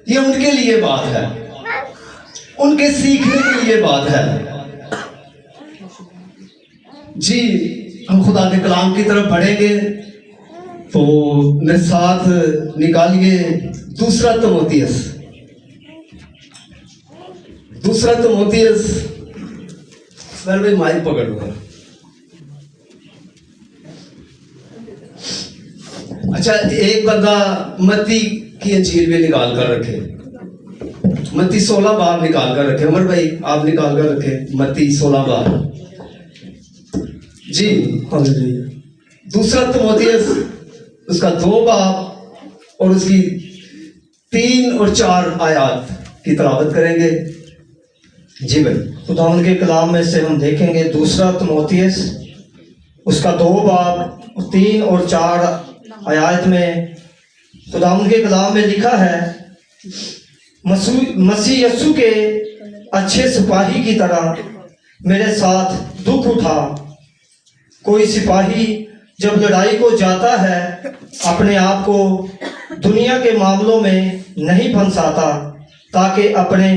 یہ ان کے لیے بات ہے، ان کے سیکھنے کے لیے بات ہے۔ جی ہم خدا کے کلام کی طرف بڑھیں گے تو میرے ساتھ نکالیے دوسرا تموتھیوس، دوسرا تموتھیوس۔ سر میں مائک پکڑ لوں گا۔ اچھا ایک بندہ متی کی انجیل بھی نکال کر رکھے، متی 16 باب نکال کر رکھے۔ عمر بھائی آپ نکال کر رکھے متی 16 باب۔ جی دوسرا تموتھیوس اس کا 2 باب اور اس کی 3 اور 4 آیات کی تلاوت کریں گے۔ جی بھائی خداوند کے کلام میں سے ہم دیکھیں گے دوسرا تموتھیوس اس کا 2 باب 3 اور 4 آیات میں خداوند کے کلام میں لکھا ہے، مسیح یسوع کے اچھے سپاہی کی طرح میرے ساتھ دکھ اٹھا۔ کوئی سپاہی جب لڑائی کو جاتا ہے اپنے آپ کو دنیا کے معاملوں میں نہیں پھنساتا تاکہ اپنے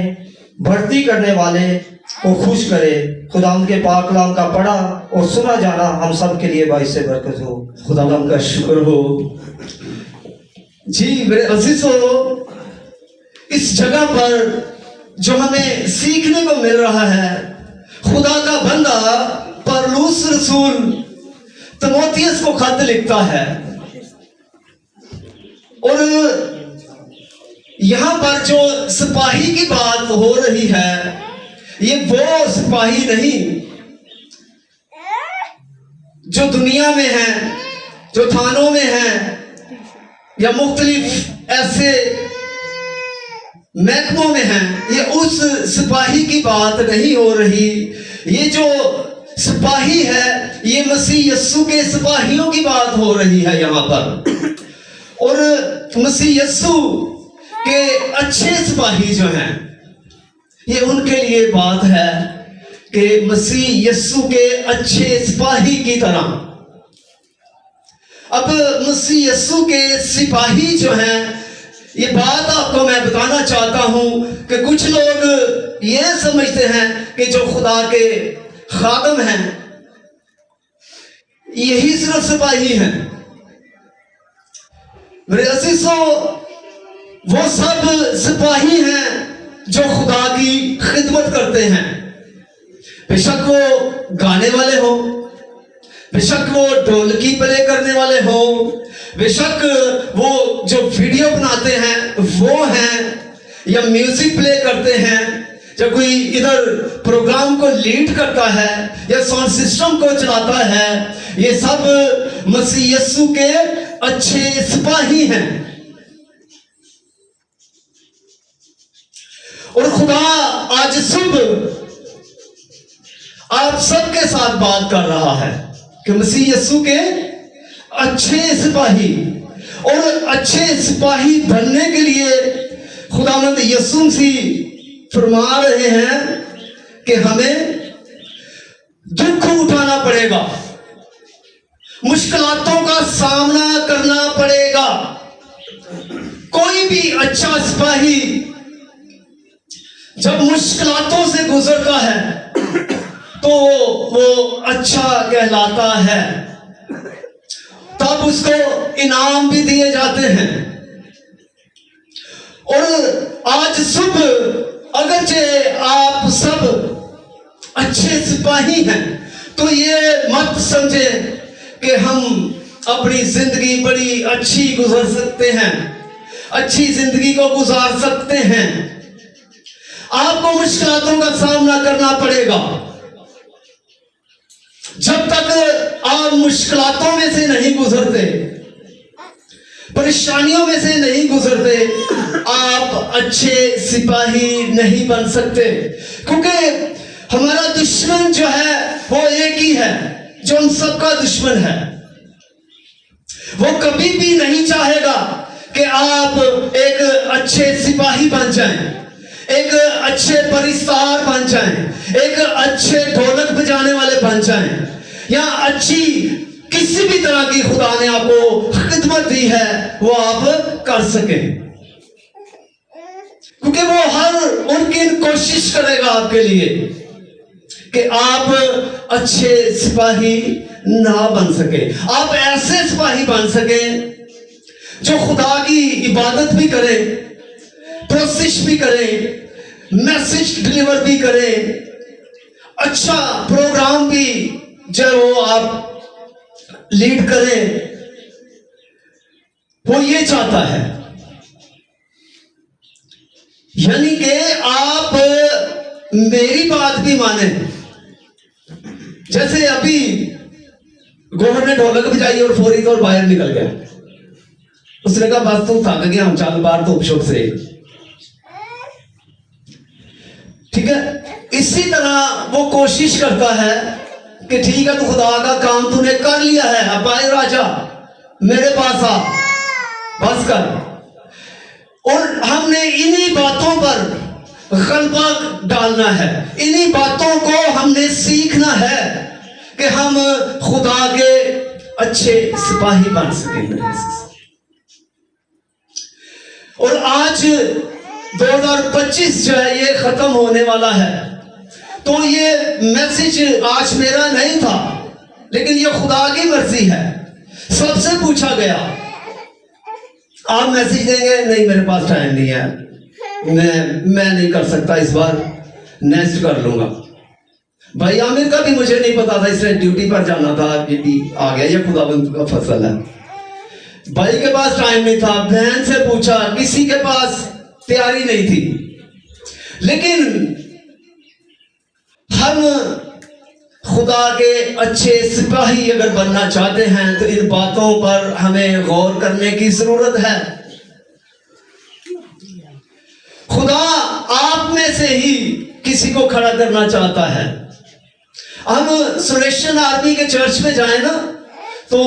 بھرتی کرنے والے کو خوش کرے۔ خداوند کے پاک کلام کا پڑھا اور سنا جانا ہم سب کے لیے باعث برکت ہو۔ خداوند کا شکر ہو۔ جی میرے عزیزو، اس جگہ پر جو ہمیں سیکھنے کو مل رہا ہے، خدا کا بندہ پولس رسول تموتھیوس کو خط لکھتا ہے، اور یہاں پر جو سپاہی کی بات ہو رہی ہے یہ وہ سپاہی نہیں جو دنیا میں ہیں، جو تھانوں میں ہیں یا مختلف ایسے محکموں میں ہیں۔ یہ اس سپاہی کی بات نہیں ہو رہی۔ یہ جو سپاہی ہے یہ مسیح یسوع کے سپاہیوں کی بات ہو رہی ہے یہاں پر۔ اور مسیح یسوع کے اچھے سپاہی جو ہیں یہ ان کے لیے بات ہے کہ مسیح یسوع کے اچھے سپاہی کی طرح۔ اب مسیح یسوع کے سپاہی جو ہیں، یہ بات آپ کو میں بتانا چاہتا ہوں کہ کچھ لوگ یہ سمجھتے ہیں کہ جو خدا کے خادم ہیں یہی صرف سپاہی ہیں۔ میرے عزیزو، وہ سب سپاہی ہیں جو خدا کی خدمت کرتے ہیں، بے شک وہ گانے والے ہوں، بے شک وہ ڈھولکی پلے کرنے والے ہوں، بے شک وہ جو ویڈیو بناتے ہیں وہ ہیں، یا میوزک پلے کرتے ہیں، یا کوئی ادھر پروگرام کو لیڈ کرتا ہے یا ساؤنڈ سسٹم کو چلاتا ہے، یہ سب مسیح یسوع کے اچھے سپاہی ہیں۔ اور خدا آج صبح آپ سب کے ساتھ بات کر رہا ہے کہ مسیح یسوع کے اچھے سپاہی، اور اچھے سپاہی بننے کے لیے خداوند یسوع مسیح فرما رہے ہیں کہ ہمیں دکھ اٹھانا پڑے گا، مشکلاتوں کا سامنا کرنا پڑے گا۔ کوئی بھی اچھا سپاہی جب مشکلاتوں سے گزرتا ہے تو وہ اچھا کہلاتا ہے، تب اس کو انعام بھی دیے جاتے ہیں۔ اور آج صبح اگرچہ آپ سب اچھے سپاہی ہیں تو یہ مت سمجھیں کہ ہم اپنی زندگی بڑی اچھی گزر سکتے ہیں، اچھی زندگی کو گزار سکتے ہیں۔ آپ کو مشکلاتوں کا سامنا کرنا پڑے گا۔ جب تک آپ مشکلاتوں میں سے نہیں گزرتے، پریشانیوں میں سے نہیں گزرتے، آپ اچھے سپاہی نہیں بن سکتے، کیونکہ ہمارا دشمن جو ہے وہ ایک ہی ہے جو ہم سب کا دشمن ہے۔ وہ کبھی بھی نہیں چاہے گا کہ آپ ایک اچھے سپاہی بن جائیں، ایک اچھے پرستار بن جائیں، ایک اچھے ڈھولک بجانے والے بن جائیں، یا اچھی کسی بھی طرح کی خدا نے آپ کو خدمت دی ہے وہ آپ کر سکیں۔ मुमकिन कोशिश करेगा आपके लिए कि आप अच्छे सिपाही ना बन सके, आप ऐसे सिपाही बन सके जो खुदा की इबादत भी करे, प्रोसेस भी करे, मैसेज डिलीवर भी करे, अच्छा प्रोग्राम भी जो वो आप लीड करें। वो ये चाहता है, यानी कि आप मेरी बात भी माने। जैसे अभी गौहर ने ढोलक बजाई और फौरी तौर बाहर निकल गया, उसने कहा बस तू थक गया, हम चल बाहर तो शोक से। ठीक है, इसी तरह वो कोशिश करता है कि ठीक है, तो खुदा का काम तूने कर लिया है, अब आए राजा मेरे पास आ, बस कर। और हमने इन्हीं बातों पर गलबा डालना है, इन्हीं बातों को हमने सीखना है कि हम खुदा के अच्छे सिपाही बन सकें। और आज 2025 जो है ये खत्म होने वाला है, तो ये मैसेज आज मेरा नहीं था, लेकिन ये खुदा की मर्जी है। सबसे पूछा गया आप मैसेज देंगे? नहीं, मेरे पास टाइम नहीं है, मैं नहीं कर सकता इस बार, नेक्स्ट कर लूंगा। भाई आमिर का भी मुझे नहीं पता था, इसने ड्यूटी पर जाना था, ड्यूटी आ गया, ये खुदाबंद का फसल है। भाई के पास टाइम नहीं था, बहन से पूछा, किसी के पास तैयारी नहीं थी। लेकिन हम खुदा के अच्छे सिपाही अगर बनना चाहते हैं तो इन बातों पर हमें गौर करने की जरूरत है। खुदा आप में से ही किसी को खड़ा करना चाहता है। हम सलेशन आर्मी के चर्च में जाए ना, तो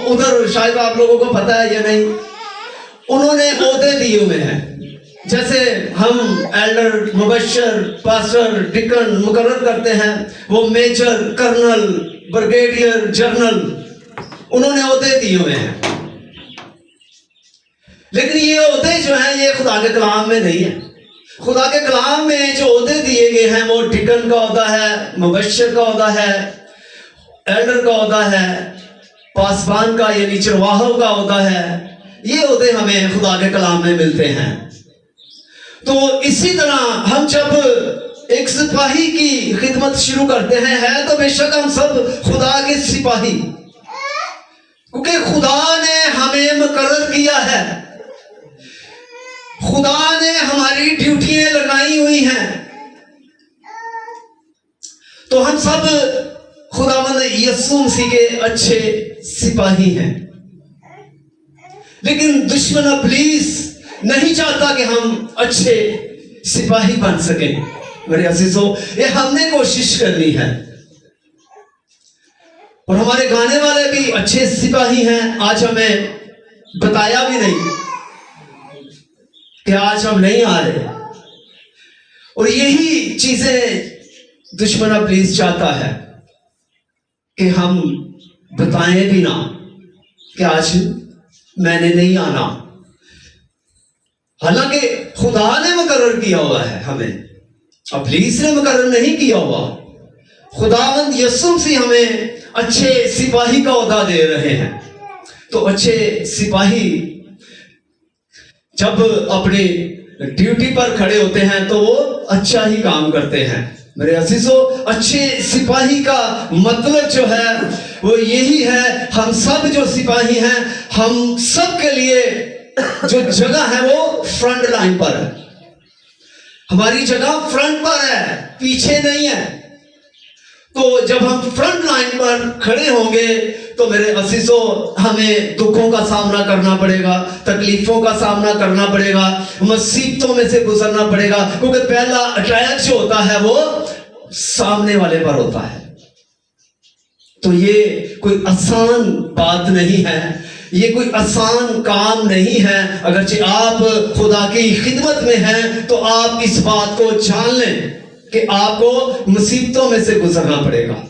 उधर शायद आप लोगों को पता है या नहीं, उन्होंने ओहदे दिए हुए हैं। जैसे हम एल्डर, मुबशर, पास्टर, डिकन मुकर्रर करते हैं, वो मेजर, कर्नल, ब्रिगेडियर, जनरल, उन्होंने ओहदे दिए हुए हैं। लेकिन ये ओहदे जो हैं ये खुदा के कलाम में नहीं है। खुदा के कलाम में जो ओहदे दिए गए हैं वो डिकन का ओहदा है, मुबशर का ओहदा है, एल्डर का ओहदा है, पासबान का यानी चरवाहों का ओहदा है। ये ओहदे हमें खुदा के कलाम में मिलते हैं। तो इसी तरह हम जब एक सिपाही की खिदमत शुरू करते हैं, है तो बेशक हम सब खुदा के सिपाही, क्योंकि खुदा ने हमें मुकर्रर किया है, खुदा ने हमारी ड्यूटियां लगाई हुई हैं। तो हम सब खुदावंद यीशु मसीह के अच्छे सिपाही हैं। लेकिन दुश्मन इब्लीस नहीं चाहता कि हम अच्छे सिपाही बन सकें। मेरे अजीजों, ये हमने कोशिश करनी है। और हमारे गाने वाले भी अच्छे सिपाही हैं। आज हमें बताया भी नहीं कि आज हम नहीं आ रहे, और यही चीजें दुश्मन इब्लीस चाहता है कि हम बताएं भी ना कि आज मैंने नहीं आना। हालांकि खुदा ने मुकर्रर किया हुआ है हमें, इब्लीस ने मुकर्रर नहीं किया हुआ। खुदावंद यीशु मसीह हमें अच्छे सिपाही का ओहदा दे रहे हैं। तो अच्छे सिपाही जब अपनी ड्यूटी पर खड़े होते हैं तो वो अच्छा ही काम करते हैं। मेरे अजीजों, अच्छे सिपाही का मतलब जो है वो यही है, हम सब जो सिपाही हैं, हम सब के लिए जो जगह है वो फ्रंट लाइन पर है। हमारी जगह फ्रंट पर है, पीछे नहीं है। तो जब हम फ्रंट लाइन पर खड़े होंगे तो मेरे अजीजों, हमें दुखों का सामना करना पड़ेगा, तकलीफों का सामना करना पड़ेगा, मुसीबतों में से गुजरना पड़ेगा, क्योंकि पहला अटैक जो होता है वो सामने वाले पर होता है। तो ये कोई आसान बात नहीं है, ये कोई आसान काम नहीं है। अगर आप खुदा की खिदमत में हैं तो आप इस बात को जान लें कि आपको मुसीबतों में से गुजरना पड़ेगा।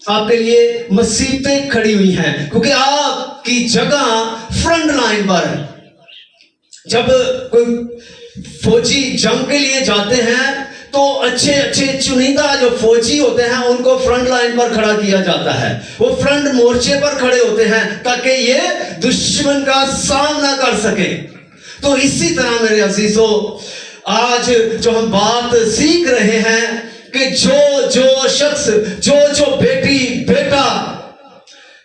आपके लिए मुसीबतें खड़ी हुई हैं, क्योंकि आपकी जगह फ्रंट लाइन पर है। जब कोई फौजी जंग के लिए जाते हैं तो अच्छे अच्छे चुनिंदा जो फौजी होते हैं उनको फ्रंट लाइन पर खड़ा किया जाता है, वो फ्रंट मोर्चे पर खड़े होते हैं ताकि ये दुश्मन का सामना कर सके। तो इसी तरह मेरे अजीजों, आज जो हम बात सीख रहे हैं कि जो शख्स, जो बेटी बेटा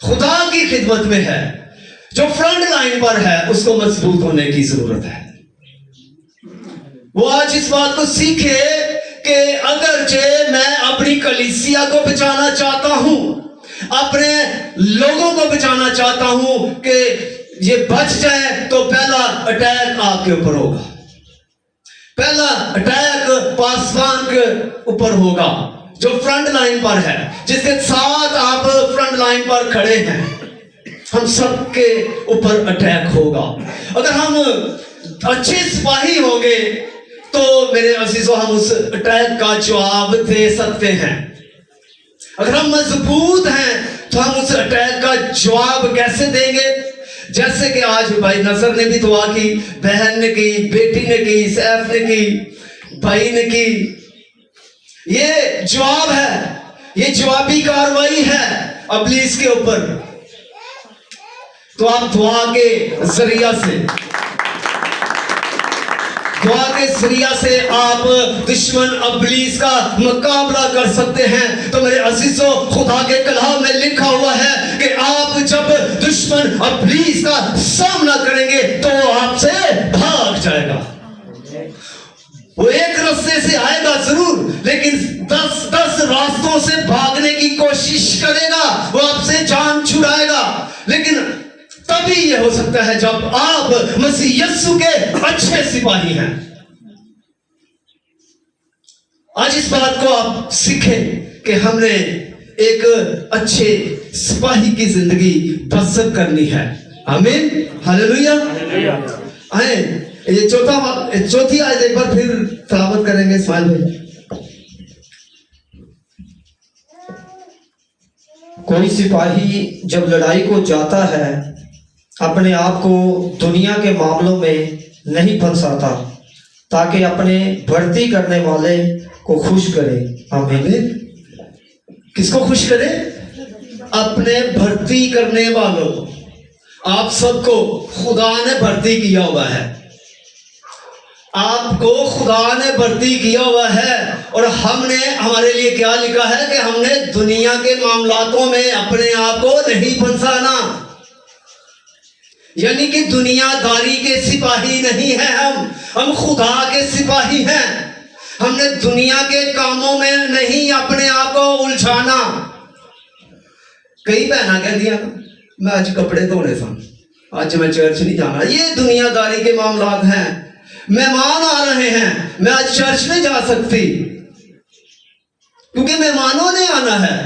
खुदा की खिदमत में है, जो फ्रंट लाइन पर है, उसको मजबूत होने की जरूरत है। वो आज इस बात को सीखे कि अगरचे मैं अपनी कलीसिया को बचाना चाहता हूं, अपने लोगों को बचाना चाहता हूं कि ये बच जाए, तो पहला अटैक आपके ऊपर होगा, पहला अटैक पासवान के ऊपर होगा जो फ्रंट लाइन पर है, जिसके साथ आप फ्रंट लाइन पर खड़े हैं। हम सबके ऊपर अटैक होगा। अगर हम अच्छे सिपाही होंगे तो मेरे अजीजों हम उस अटैक का जवाब दे सकते हैं। अगर हम मजबूत हैं तो हम उस अटैक का जवाब कैसे देंगे? जैसे कि आज भाई नसर ने भी दुआ की, बहन ने की, बेटी ने की, सैफ ने की, भाई ने की। ये जवाब है, ये जवाबी कार्रवाई है इब्लीस के ऊपर। तो आप दुआ के जरिया से आप दुश्मन इब्लीस का मुकाबला कर सकते हैं। तो मेरे अजीजों, खुदा के कलाम में लिखा हुआ है कि आप जब दुश्मन इब्लीस का सामना करेंगे तो वो आपसे भाग जाएगा। वो एक रास्ते से आएगा जरूर, लेकिन 10 रास्तों से भागने की कोशिश करेगा, वो आपसे जान छुड़ाएगा। लेकिन तभी ये हो सकता है जब आप मसीह यीशु के अच्छे सिपाही हैं। आज इस बात को आप सीखें कि हमने एक अच्छे सिपाही की जिंदगी बसर करनी है। आमीन, हालेलुया। आए, ये चौथी आयत एक बार फिर तिलावत करेंगे इस्माइल भाई। कोई सिपाही जब लड़ाई को जाता है, अपने आप को दुनिया के मामलों में नहीं फंसाता, ताकि अपने भर्ती करने वाले को खुश करे। आमीन। किसको खुश करे? अपने भर्ती करने वालों। आप सबको खुदा ने भर्ती किया हुआ है, आपको खुदा ने भर्ती किया हुआ है। और हमने, हमारे लिए क्या लिखा है कि हमने दुनिया के मामलातों में अपने आप को नहीं फंसाना। यानी कि दुनियादारी के सिपाही नहीं है हम खुदा के सिपाही हैं। हमने दुनिया के कामों में नहीं अपने आप को उलझाना। कई बहना कह दिया मैं आज कपड़े धोने सन, आज मैं चर्च नहीं जाना। ये दुनियादारी के मामलात हैं। मेहमान आ रहे हैं, मैं आज चर्च नहीं जा सकती क्योंकि मेहमानों ने आना है।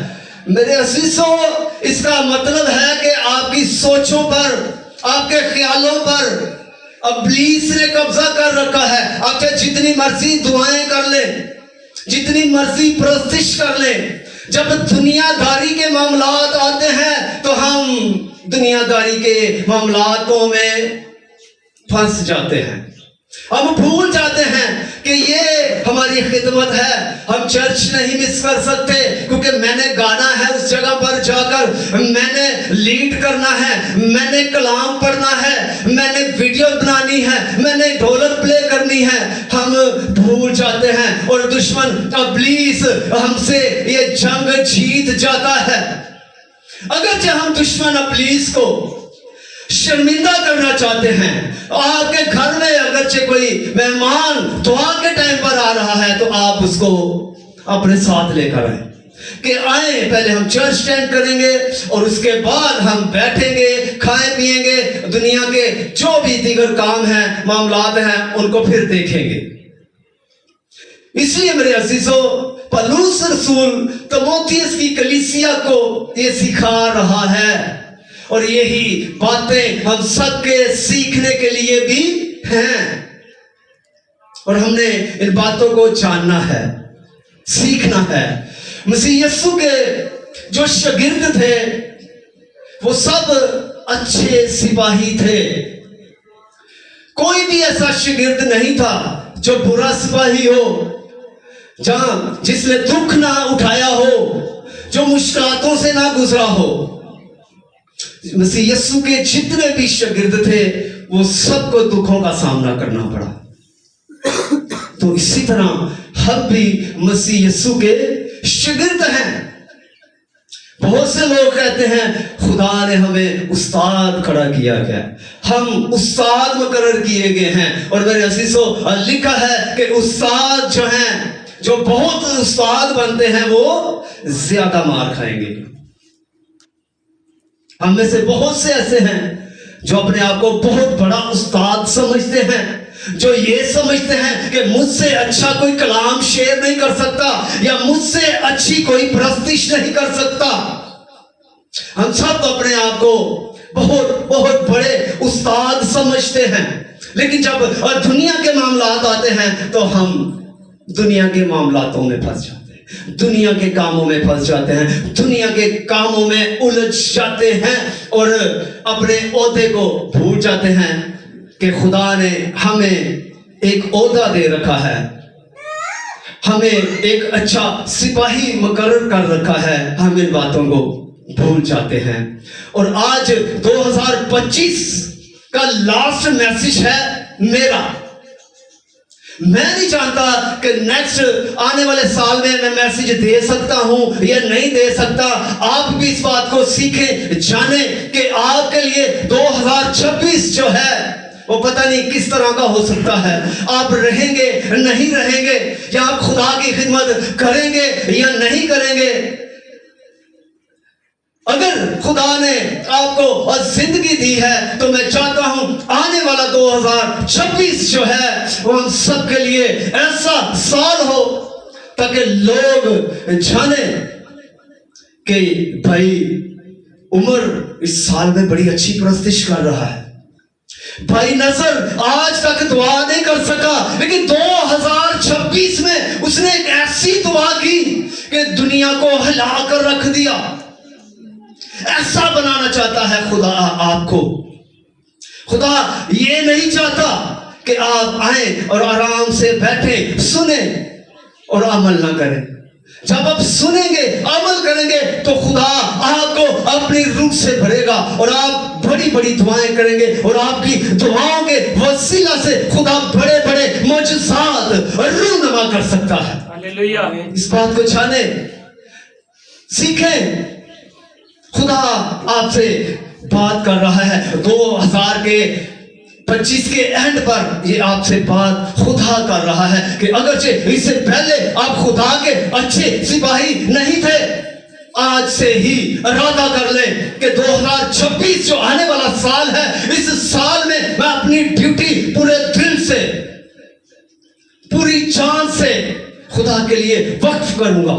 मेरे अजीजों, इसका मतलब है कि आपकी सोचों पर, आपके ख्यालों पर इब्लीस ने कब्जा कर रखा है। आप चाहे जितनी मर्जी दुआएं कर ले, जितनी मर्जी प्रस्तिश कर ले, जब दुनियादारी के मामलात आते हैं तो हम दुनियादारी के मामलातों में फंस जाते हैं। हम भूल जाते हैं कि ये हमारी खिदमत है, हम चर्च नहीं मिस कर सकते क्योंकि मैंने गाना है उस जगह पर जाकर, मैंने लीड करना है, मैंने कलाम पढ़ना है, मैंने वीडियो बनानी है, मैंने ढोलक प्ले करनी है। हम भूल जाते हैं और दुश्मन इब्लीस हमसे ये जंग जीत जाता है। अगर हम दुश्मन इब्लीस को शर्मिंदा करना चाहते हैं, आपके घर में अगरचे कोई मेहमान दुआ के टाइम पर आ रहा है तो आप उसको अपने साथ लेकर आए कि आए, पहले हम चर्च अटेंड करेंगे और उसके बाद हम बैठेंगे, खाएं पिएंगे, दुनिया के जो भी दीगर काम हैं, मामलात हैं, उनको फिर देखेंगे। इसलिए मेरे अजीजों, पौलुस रसूल तीमुथियुस की कलीसिया को ये सिखा रहा है और यही बातें हम सबके सीखने के लिए भी हैं और हमने इन बातों को जानना है, सीखना है। मसीह यीशु के जो शागिर्द थे वो सब अच्छे सिपाही थे। कोई भी ऐसा शागिर्द नहीं था जो बुरा सिपाही हो, जहां जिसने दुख ना उठाया हो, जो मुश्किलातों से ना गुजरा हो, मसीह यीशु के जितने भी शागिर्द थे वो सबको दुखों का सामना करना पड़ा। तो इसी तरह हम भी मसीह यीशु के शागिर्द हैं। बहुत से लोग कहते हैं खुदा ने हमें उस्ताद खड़ा किया गया, हम उस्ताद मुकर्रर किए गए हैं। और मेरे अजीजों, लिखा है कि उस्ताद जो हैं, जो बहुत उस्ताद बनते हैं, वो ज्यादा मार खाएंगे। हम में से बहुत से ऐसे हैं जो अपने आप को बहुत बड़ा उस्ताद समझते हैं, जो ये समझते हैं कि मुझसे अच्छा कोई कलाम शेयर नहीं कर सकता या मुझसे अच्छी कोई प्रस्तिश नहीं कर सकता। हम सब अपने आप को बहुत बहुत बड़े उस्ताद समझते हैं, लेकिन जब दुनिया के मामलात आते हैं तो हम दुनिया के मामलातों में फंस जाते हैं, दुनिया के कामों में फंस जाते हैं, दुनिया के कामों में उलझ जाते हैं और अपने ओहदे को भूल जाते हैं कि खुदा ने हमें एक ओहदा दे रखा है, हमें एक अच्छा सिपाही मुकर्रर कर रखा है। हम इन बातों को भूल जाते हैं। और आज 2025 का लास्ट मैसेज है मेरा। मैं नहीं जानता कि नेक्स्ट आने वाले साल में मैं मैसेज दे सकता हूं या नहीं दे सकता। आप भी इस बात को सीखें, जाने कि आपके लिए 2026 जो है वो पता नहीं किस तरह का हो सकता है। आप रहेंगे नहीं रहेंगे, या आप खुदा की खिदमत करेंगे या नहीं करेंगे। अगर खुदा ने आपको जिंदगी दी है तो मैं चाहता हूं आने वाला 2026 जो है वो हम सब के लिए ऐसा साल हो ताकि लोग जाने कि भाई उमर इस साल में बड़ी अच्छी प्रस्तिश कर रहा है, भाई नजर आज तक दुआ नहीं कर सका लेकिन 2026 में उसने एक ऐसी दुआ की कि दुनिया को हिला कर रख दिया। ऐसा बनाना चाहता है खुदा आपको। खुदा ये नहीं चाहता कि आप आए और आराम से बैठे सुने और अमल ना करें। जब आप सुनेंगे अमल करेंगे तो खुदा आपको अपनी रूह से भरेगा और आप बड़ी बड़ी दुआएं करेंगे और आपकी दुआओं के वसीला से खुदा बड़े बड़े मौजज़ात रूनुमा कर सकता है। हालेलुया। इस बात को जाने, सीखें। खुदा आपसे बात कर रहा है 2025 के एंड पर। ये आपसे बात खुदा कर रहा है कि अगरचे इससे पहले आप खुदा के अच्छे सिपाही नहीं थे, आज से ही इरादा कर ले कि 2026 जो आने वाला साल है, इस साल में मैं अपनी ड्यूटी पूरे दिल से पूरी जान से खुदा के लिए वक्फ करूंगा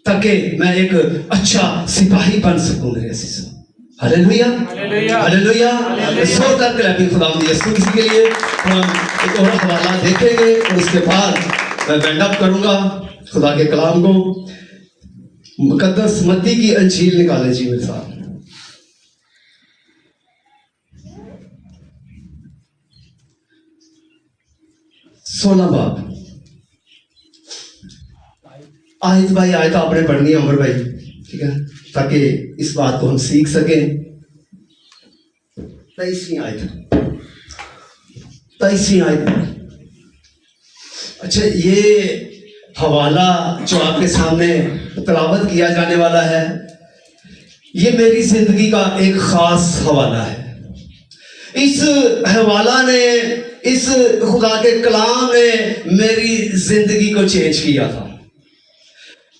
ताकि मैं एक अच्छा सिपाही बन सकूं। मेरे अजीजों, हालेलुया हालेलुया। जोरदार क्लैपिंग खुदावंद यीशु मसीह के लिए। हम एक और हवाला देखेंगे और उसके बाद मैं वाइंड अप करूंगा खुदा के कलाम को। मुकद्दस मत्ती की अंजील निकाले जी मेरे साथ। सोलह बाब आयत भाई आयत आपने पढ़नी है अमर भाई, ठीक है, ताकि इस बात को हम सीख सकें। 23वीं आयत। अच्छा, ये हवाला जो आपके सामने तलावत किया जाने वाला है, ये मेरी जिंदगी का एक खास हवाला है। इस हवाला ने, इस खुदा के कलाम ने मेरी जिंदगी को चेंज किया था।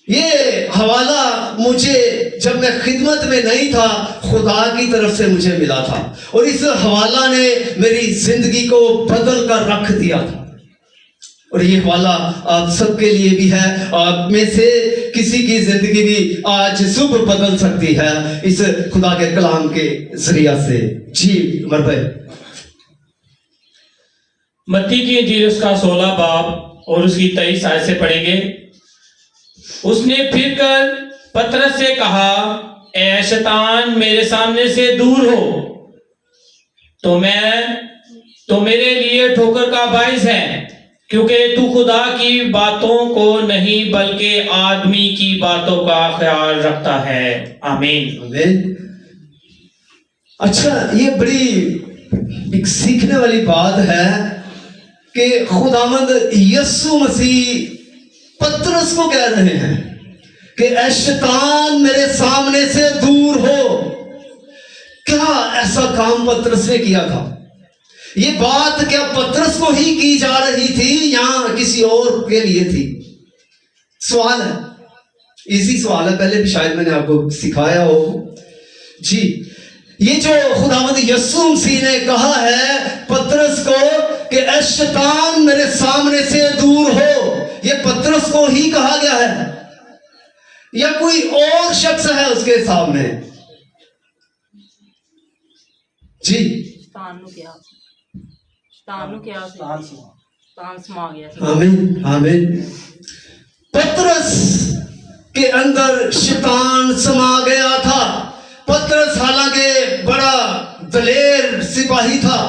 ये हवाला मुझे जब मैं खिदमत में नहीं था खुदा की तरफ से मुझे मिला था और इस हवाला ने मेरी जिंदगी को बदल कर रख दिया था। और ये हवाला आप सबके लिए भी है। आप में से किसी की जिंदगी भी आज सुबह बदल सकती है इस खुदा के कलाम के जरिया से। जी उमर भाई। मत्ती की इंजील उसका 16 बाब और उसकी 23 आयत से पढ़ेंगे। उसने फिर कर पतरस से कहा, ए शैतान, मेरे सामने से दूर हो, तो मेरे लिए ठोकर का बाइस है। क्योंकि तू खुदा की बातों को नहीं बल्कि आदमी की बातों का ख्याल रखता है। आमीन। आमीन। अच्छा, ये बड़ी एक सीखने वाली बात है कि खुदावंद यीशु मसीह पतरस को कह रहे हैं कि ऐ शैतान मेरे सामने से दूर हो। क्या ऐसा काम पतरस ने किया था? ये बात क्या पतरस को ही की जा रही थी या किसी और के लिए थी? सवाल है, इसी सवाल है, पहले भी शायद मैंने आपको सिखाया हो जी। ये जो खुदावंद यीशु मसीह ने कहा है पतरस को कि ऐ शैतान मेरे सामने से दूर हो, ये पतरस को ही कहा गया है या कोई और शख्स है उसके सामने? जी, आमीन आमीन। पतरस के अंदर शैतान समा गया था। पतरस हालांकि बड़ा दलेर सिपाही था,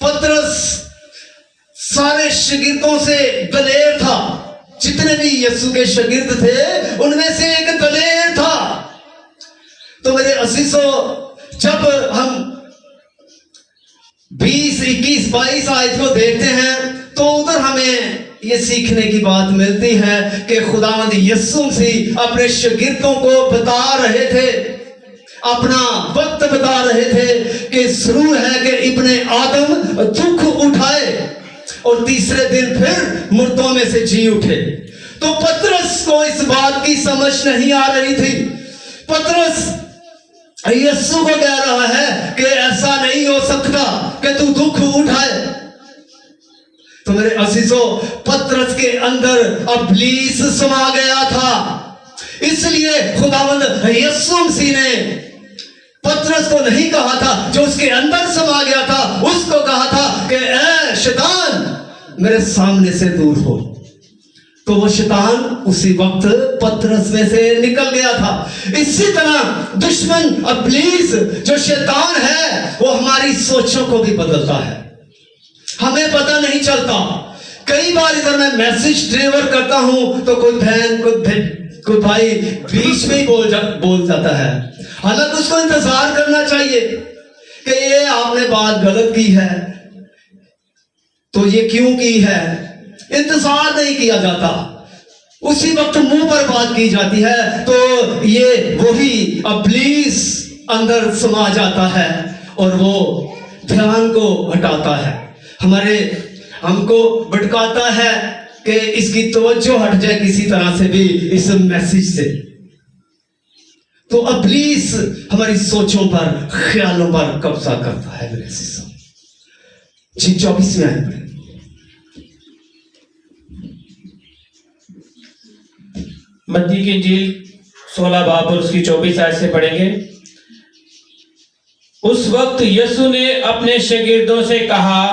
पतरस सारे शागिर्दों से दलेर था, जितने भी यीशु के शागिर्द थे उनमें से एक दलेर था। तो मेरे अजीजों, जब हम 20, 21, 22 आयत को देखते हैं तो उधर हमें ये सीखने की बात मिलती है कि खुदावंद यीशु मसीह अपने शागिर्दों को बता रहे थे, अपना वक्त बता रहे थे कि जरूर है कि इब्ने आदम दुख उठाए और तीसरे दिन फिर मुर्दों में से जी उठे। तो पतरस को इस बात की समझ नहीं आ रही थी। पतरस यीशु को कह रहा है कि ऐसा नहीं हो सकता कि तू दुख उठाए। तो मेरे अजीजों, पतरस के अंदर इब्लीस समा गया था, इसलिए खुदावंद यीशु मसीह ने पतरस को नहीं कहा था, जो उसके अंदर समा गया था उसको कहा था कि ऐ शैतान मेरे सामने से दूर हो। तो वो शैतान उसी वक्त पतरस में से निकल गया था। इसी तरह दुश्मन इब्लीस जो शैतान है वो हमारी सोचों को भी बदलता है, हमें पता नहीं चलता। कई बार इधर मैं मैसेज डिलीवर करता हूं तो कोई बहन कोई भाई बीच में ही बोल जाता है, हालांकि उसको इंतजार करना चाहिए कि ये आपने बात गलत की है तो ये क्यों की है। इंतजार नहीं किया जाता, उसी वक्त मुंह पर बात की जाती है तो ये वही इब्लीस अंदर समा जाता है और वो ध्यान को हटाता है, हमको भटकाता है कि इसकी तवज्जो हट जाए किसी तरह से भी इस मैसेज से। तो इब्लीस हमारी सोचों पर, ख्यालों पर कब्जा करता है। मेरे जी 24वें आयत में मत्ती की इंजील 16 बाब और उसकी 24 आयत से पढ़ेंगे। उस वक्त यीशु ने अपने शागिर्दों से कहा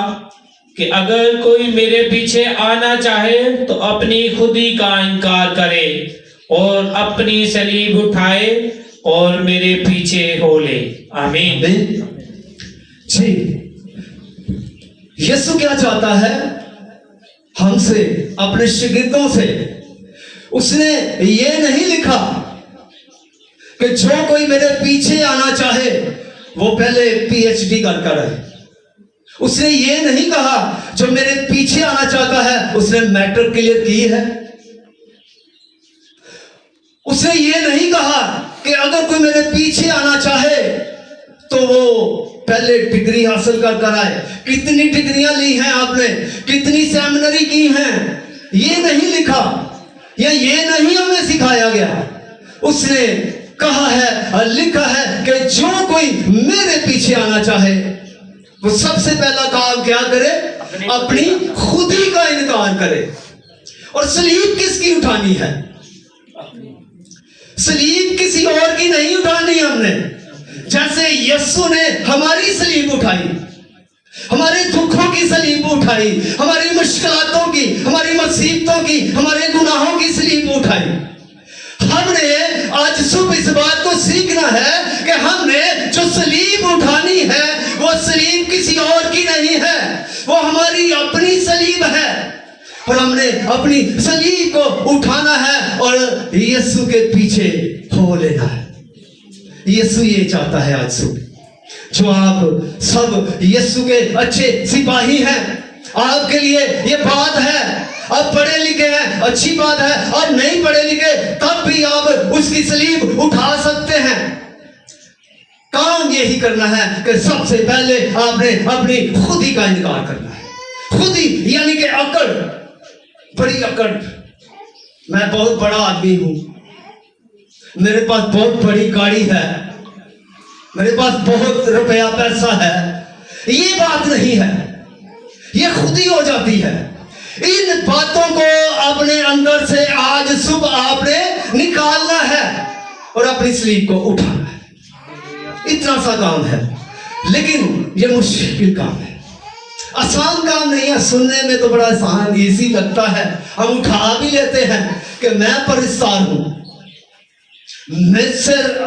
कि अगर कोई मेरे पीछे आना चाहे तो अपनी खुदी का इनकार करे और अपनी सलीब उठाए और मेरे पीछे हो ले। आमीन। जी, यीशु क्या चाहता है हमसे, अपने शागिर्दों से? उसने ये नहीं लिखा कि जो कोई मेरे पीछे आना चाहे वो पहले PhD कर आए। उसने ये नहीं कहा जो मेरे पीछे आना चाहता है उसने मैट्रिक क्लियर की है। उसने ये नहीं कहा कि अगर कोई मेरे पीछे आना चाहे तो वो पहले डिग्री हासिल कर आए। कितनी डिग्रियां ली हैं आपने, कितनी सेमिनरी की हैं, ये नहीं लिखा या ये नहीं हमें सिखाया गया। उसने कहा है, लिखा है कि जो कोई मेरे पीछे आना चाहे वो सबसे पहला काम क्या करे? अपनी खुदी का इनकार करे। और सलीब किसकी उठानी है? सलीब किसी और की नहीं उठानी हमने। जैसे यीशु ने हमारी सलीब उठाई, हमारे दुखों की सलीब उठाई, हमारी मुश्किलातों की, हमारी मुसीबतों की, हमारे गुनाहों की सलीब उठाई। हमने आज सुबह इस बात को सीखना है कि हमने जो सलीब उठानी है वो सलीब किसी और की नहीं है, वो हमारी अपनी सलीब है। और हमने अपनी सलीब को उठाना है और यीशु के पीछे हो लेना है। यीशु ये चाहता है आज सुबह, जो आप सब यीशु के अच्छे सिपाही हैं, आपके लिए ये बात है। आप पढ़े लिखे हैं, अच्छी बात है, और नहीं पढ़े लिखे तब भी आप उसकी सलीब उठा सकते हैं। काम यही करना है कि सबसे पहले आपने अपनी खुद ही का इनकार करना है। खुद ही यानी कि अकड़, बड़ी अकड़, मैं बहुत बड़ा आदमी हूं, मेरे पास बहुत बड़ी गाड़ी है, मेरे पास बहुत रुपया पैसा है, ये बात नहीं है, ये खुद ही हो जाती है। इन बातों को अपने अंदर से आज सुबह आपने निकालना है और अपनी सलीब को उठाना है। इतना सा काम है, लेकिन ये मुश्किल काम है, आसान काम नहीं है। सुनने में तो बड़ा आसान इजी लगता है, हम उठा भी लेते हैं कि मैं परेशान हूं,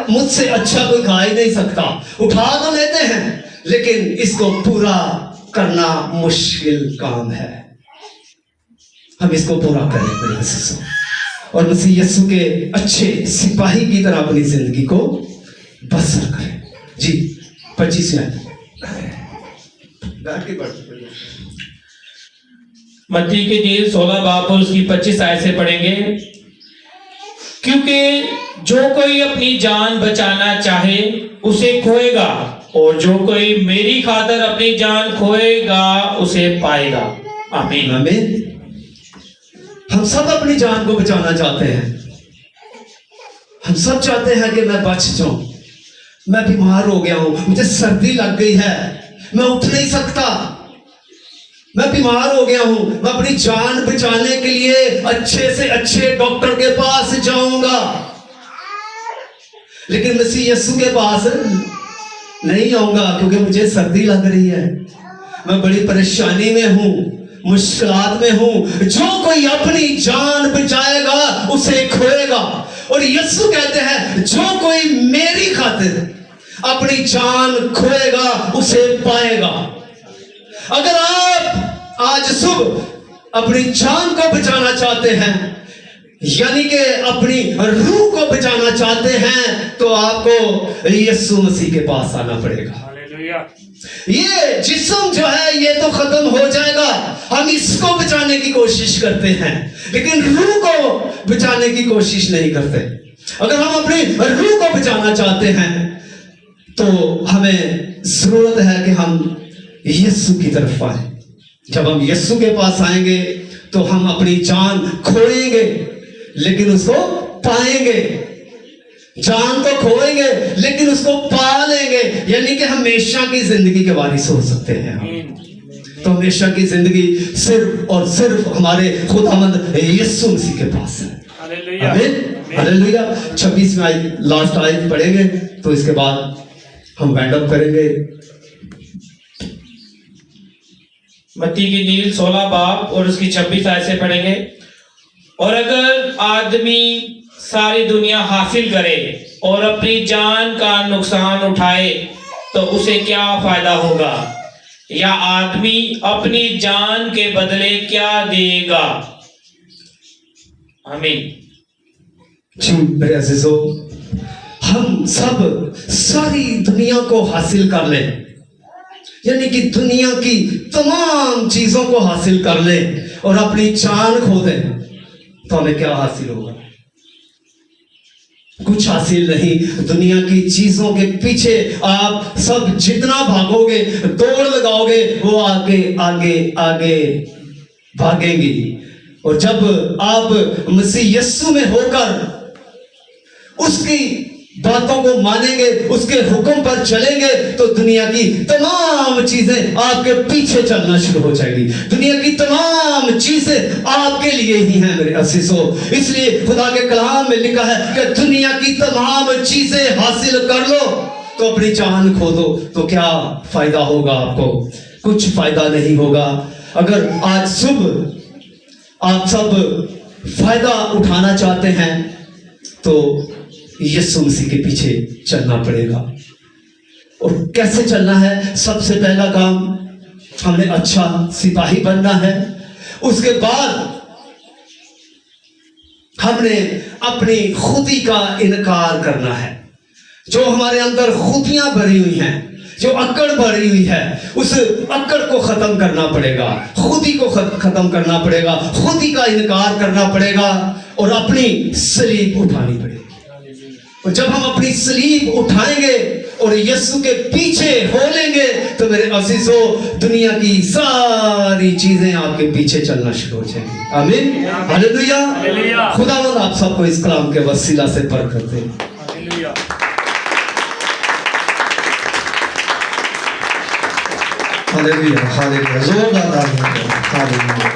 मुझसे अच्छा कोई गा ही नहीं सकता, उठा तो लेते हैं, लेकिन इसको पूरा करना मुश्किल काम है। हम इसको पूरा करें मेरे यीशु, और मसीह यीशु के अच्छे सिपाही की तरह अपनी जिंदगी को बसर करें। जी 25 मत्ती की इंजील 16 बाब और उसकी 25 आयत से पढ़ेंगे। क्योंकि जो कोई अपनी जान बचाना चाहे उसे खोएगा, और जो कोई मेरी खातिर अपनी जान खोएगा उसे पाएगा। आमीन। आमीन। हम सब अपनी जान को बचाना चाहते हैं, हम सब चाहते हैं कि मैं बच जाऊं। मैं बीमार हो गया हूं, मुझे सर्दी लग गई है, मैं उठ नहीं सकता, मैं बीमार हो गया हूं, मैं अपनी जान बचाने के लिए अच्छे से अच्छे डॉक्टर के पास जाऊंगा, लेकिन मसीह यीशु के पास नहीं आऊंगा क्योंकि मुझे सर्दी लग रही है, मैं बड़ी परेशानी में हूं, मुश्किलात में हूं। जो कोई अपनी जान बचाएगा उसे खोएगा, और यीशु कहते हैं जो कोई मेरी खातिर अपनी जान खोएगा उसे पाएगा। अगर आप आज सुबह अपनी जान को बचाना चाहते हैं, यानी कि अपनी रूह को बचाना चाहते हैं, तो आपको यीशु मसीह के पास आना पड़ेगा। हालेलुया। ये जिस्म जो है ये तो खत्म हो जाएगा, हम इसको बचाने की कोशिश करते हैं, लेकिन रूह को बचाने की कोशिश नहीं करते। अगर हम अपनी रूह को बचाना चाहते हैं तो हमें जरूरत है कि हम यीशु की तरफ आए। जब हम यीशु के पास आएंगे तो हम अपनी जान खोएंगे लेकिन उसको पाएंगे। जान तो खोएंगे लेकिन उसको पा लेंगे, यानी कि हमेशा की जिंदगी के वारिस हो सकते हैं हम। तो हमेशा की जिंदगी सिर्फ और सिर्फ हमारे खुदावंद यीशु मसीह के पास है। आमीन। हालेलुया। 26 में आयत, लास्ट आयत पढ़ेंगे तो इसके बाद हम वाइंड अप करेंगे। मत्ती की इंजील 16 बाब और उसकी 26 आयत से पढ़ेंगे। और अगर आदमी सारी दुनिया हासिल करे और अपनी जान का नुकसान उठाए तो उसे क्या फायदा होगा, या आदमी अपनी जान के बदले क्या देगा। आमीन। जी मेरे अजीजों, हम सब सारी दुनिया को हासिल कर लें, यानी कि दुनिया की तमाम चीजों को हासिल कर लें और अपनी जान खो दें, तो हमें क्या हासिल होगा? कुछ हासिल नहीं। दुनिया की चीजों के पीछे आप सब जितना भागोगे, दौड़ लगाओगे, वो आगे आगे आगे भागेंगी। और जब आप मसीह यीशु में होकर उसकी बातों को मानेंगे, उसके हुक्म पर चलेंगे, तो दुनिया की तमाम चीजें आपके पीछे चलना शुरू हो जाएगी। दुनिया की तमाम चीजें आपके लिए ही हैं मेरे अजीजों। इसलिए खुदा के कलाम में लिखा है कि दुनिया की तमाम चीजें हासिल कर लो तो अपनी जान खो दो, तो क्या फायदा होगा आपको? कुछ फायदा नहीं होगा। अगर आज सुबह आप सब फायदा उठाना चाहते हैं तो यीशु मसीह के पीछे चलना पड़ेगा। और कैसे चलना है? सबसे पहला काम, हमने अच्छा सिपाही बनना है اس کے بعد ہم نے اپنی خودی کا انکار کرنا ہے. جو ہمارے اندر خودیاں بھری ہوئی ہیں, جو اکڑ بھری ہوئی ہے, اس اکڑ کو ختم کرنا پڑے گا, خودی کو ختم کرنا پڑے گا, خودی کا انکار کرنا پڑے گا اور اپنی صلیب اٹھانی پڑے گی. اور جب ہم اپنی صلیب اٹھائیں گے اور یسوع کے پیچھے ہو لیں گے تو میرے عزیزو دنیا کی ساری چیزیں آپ کے پیچھے چلنا شروع ہو جائیں گی. آمین, ہلیلویا. خداوند آپ سب کو اس کلام کے وسیلہ سے برکت دے. ہلیلویا, ہلیلویا. زوردار آمین. ہلیلویا.